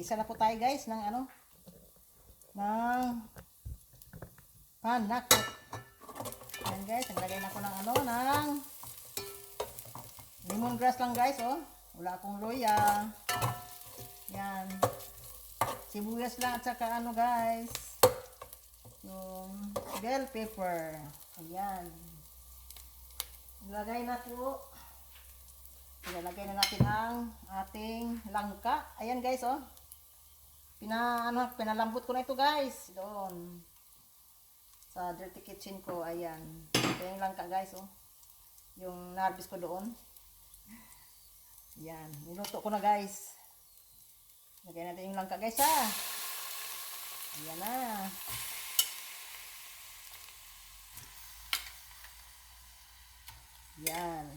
Mag-isa na po tayo guys ng ano, ng panakot. Yan guys, naglagay na ako ng ano, ng lemongrass lang guys, oh. Wala akong loya. Yan. Sibuyas lang at saka ano guys, yung bell pepper. Ayan. Ilagay na po. Ilalagay na natin ang ating langka. Ayan guys, oh. Pinalambot ko na ito guys. Doon. Sa dirty kitchen ko. Ayan. Ito yung langka guys, oh. Yung narbis ko doon. Ayan. Niluto ko na guys. Lagay natin yung langka guys, ha. Ayan na. Ayan.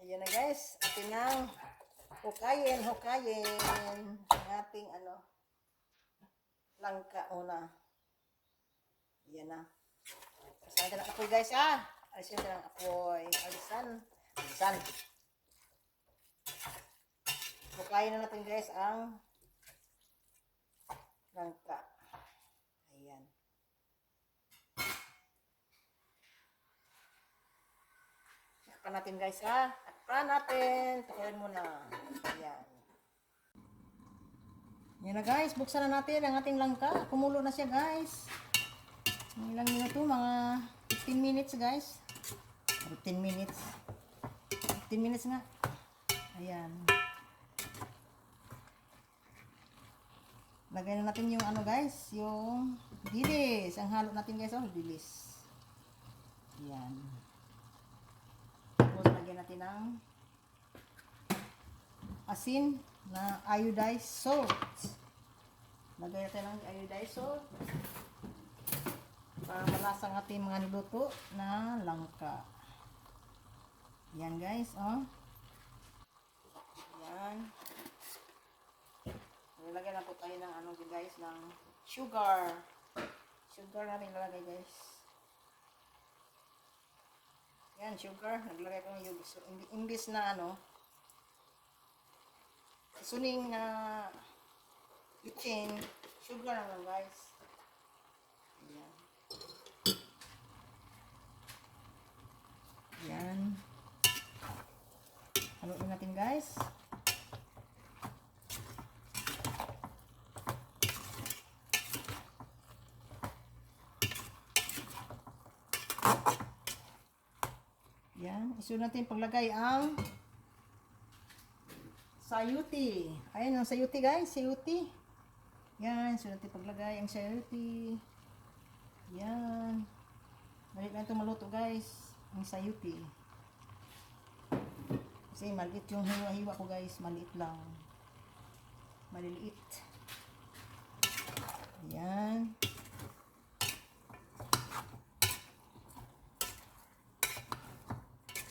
Ayan na guys, atin nang hukayin ang ating ano, langka una. Ayan na. Alisan natin ang apoy guys, ah. Alisan natin ang apoy. Alisan. Hukayin na natin guys ang langka. Ayan. Takpan natin guys, ha. Takpan natin. Takirin muna. Ayan. Yan na guys. Buksan na natin ang ating langka. Kumulo na siya guys. Ilang minuto? Mga 15 minutes guys. 15 minutes. 15 minutes nga. Ayan. Lagay na natin yung ano guys. Yung dilis. Ang halo natin guys. Oh, dilis. Ayan. Tapos lagyan natin ng asin na iodized salt. Lagyan natin ng iodized salt para malasa ang ating mga niluto na langka. Yan guys, oh. Yan. Nilagyan na po tayo ng ano guys, ng sugar. Sugar natin ilalagay guys. Yan, sugar. Naglagay ko ng yugos. Imbis na ano, suning na itchin, sugar naman guys. Ayan. Ayan. Haluin natin guys. Yan. Isunod natin paglagay ang sayuti. Ayan ang sayuti guys. Sayuti. Yan. Isunod natin paglagay ang sayuti. Yan. Balik na ito maluto guys. Ang sayuti. Kasi maliit yung hiwa-hiwa ko guys. Maliit lang. Maliliit. Ayan.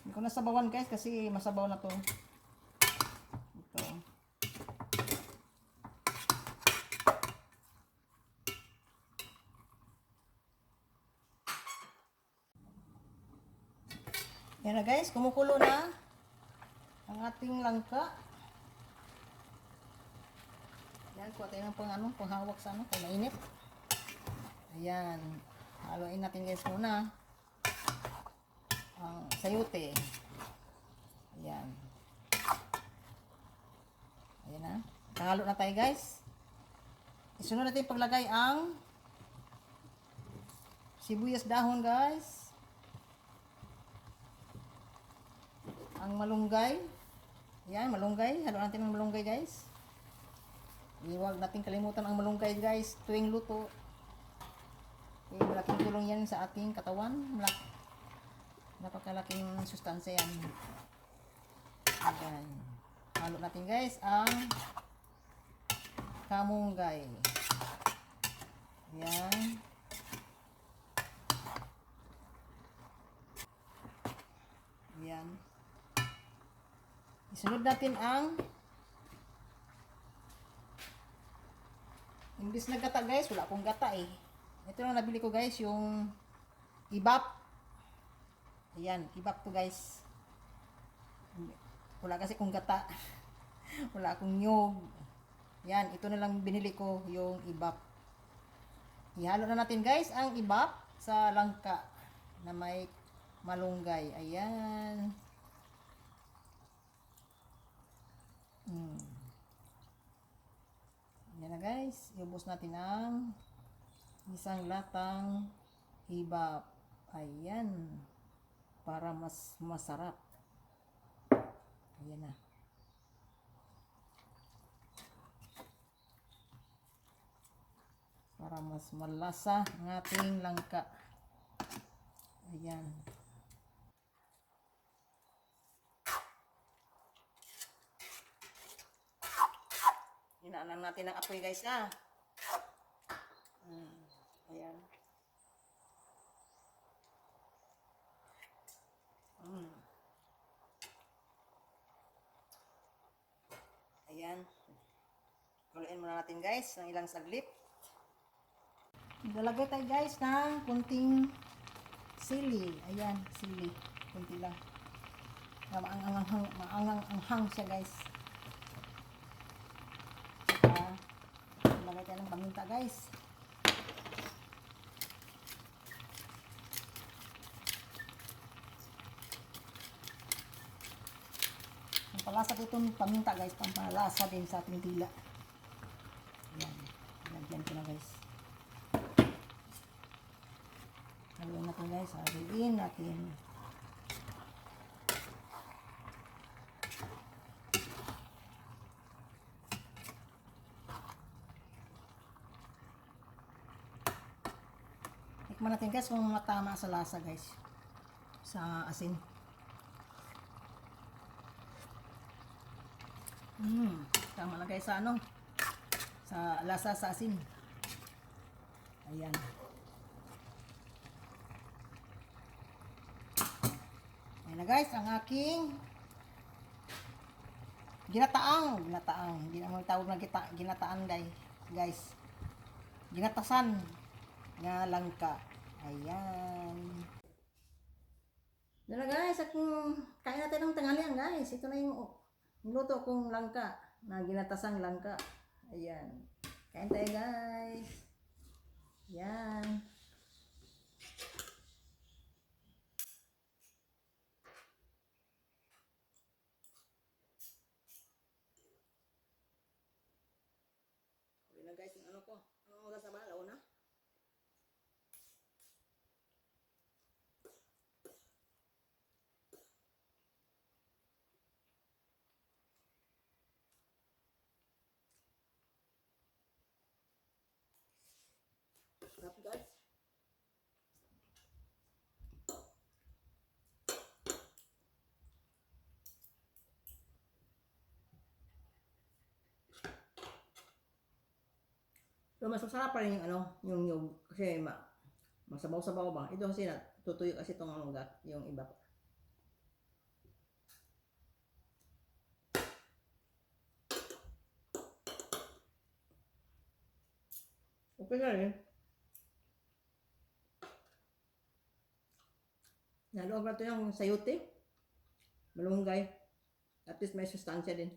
Hindi ko nasabawan guys kasi masabaw na to. Ito. Yan na guys, kumukulo na ang ating langka. Yan, kuha tayo ng panghawak sa ano, kung mainit. Ayan. Haluin natin guys muna ang sayote. Ayan. Ayan na. Nakahalo na tayo guys. Isunod natin paglagay ang sibuyas dahon guys. Ang malunggay. Ayan, malunggay. Halo natin ang malunggay guys. Huwag natin kalimutan ang malunggay guys tuwing luto. Malaking tulong yan sa ating katawan. Napakalaking sustansya yan. Ayan. Halo natin guys ang kamunggay. Ayan. Ayan. Isunod natin ang imbis na gata guys, wala akong gata eh. Ito lang nabili ko guys, yung ibap. Ayan, ibap to guys. Wala kasi kung gata. Wala akong nyog. Yan, ito na lang binili ko, yung ibap. Ihalo na natin guys ang ibap sa langka na may malunggay. Ayan. Yan na guys. Iubos natin ang isang latang ibap. Ayan. Para mas masarap. Ayan na. Para mas malasa ang ating langka. Ayan. Hinaan natin ang apoy guys ha. Ayan. Ayan. Kuluin muna natin guys ng ilang saglit. Lalagay tayo guys ng kunting sili. Ayan, sili. Kunti lang. Maangang-anghang siya guys. Saka, lalagay tayo ng paminta guys. Pampalasa ko itong paminta guys. Pampalasa din sa ating dila. Ayan. Lagyan ko na guys. Haluin natin guys. Haluin natin. Tikman natin guys kung matama sa lasa guys. Sa asin. Tama na guys sa ano. Sa lasa sa asin. Ayan. Ayan na guys, ang aking ginataang. Hindi naman tawag na ginataan guys. Ginatasan nga langka. Ayan. Yan na guys, kain natin ng tanghalian guys. Ito na yung niluto kong langka na ginatasang langka. Ayan. Kain tayo guys. Ayan. Huli na guys yung ano ko. Ang oras na ba? Launa? Sarap guys. So, mas masarap pa rin yung ano, yung nyug. Kasi masabaw-sabaw ba? Ito kasi tutuyo kasi itong yung iba. Okay na rin. Naloob na ito yung sayote. Malunggay. At least may sustansya din.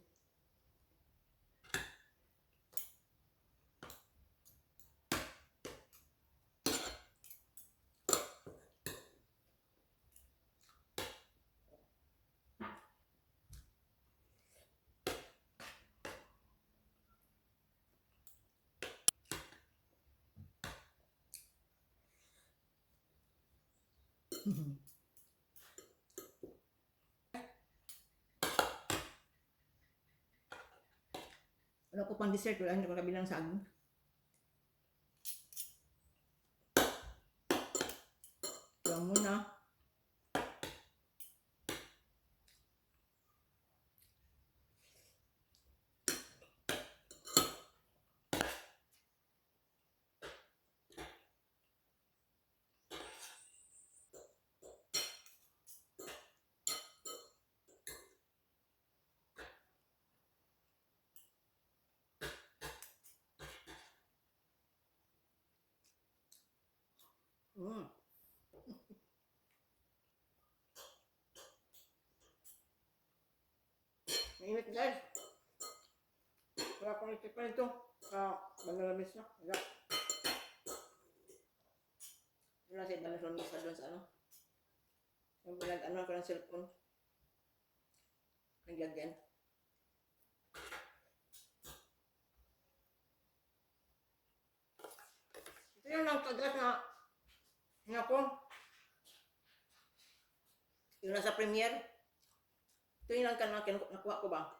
Ano ko pang dessert? Wala hindi ko kabilang saging. Yan muna. Mm. Init guys. Wala akong isip pa nito. Manalamis na. Wala. Wala siya manalamis na doon sa ano. Yung pinag-ano ko ng cellphone. Naglagyan. Ito yung lang kagat na ko. Yung nasa premiere. Ito yung lang nakuha ko ba?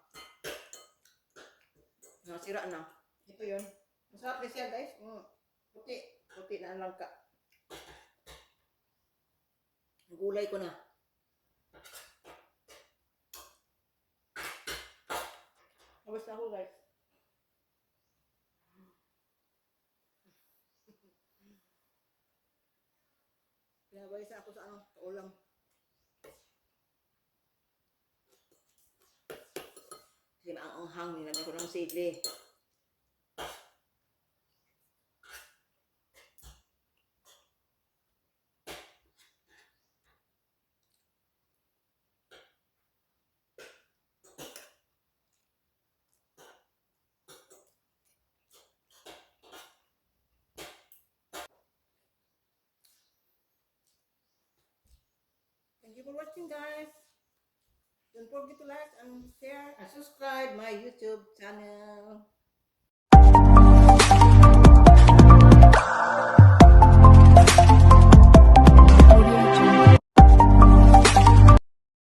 Nasira na. Ito yun. Masarap din siya guys. Puti. Puti na ang langka. Gulay ko na. Tapos na ako guys. Pinabaysa ako sa ano, sa ulam. Kasi maanghang, nilagay ko ng sili. Thank you for watching guys. Don't forget to like and share and subscribe my YouTube channel.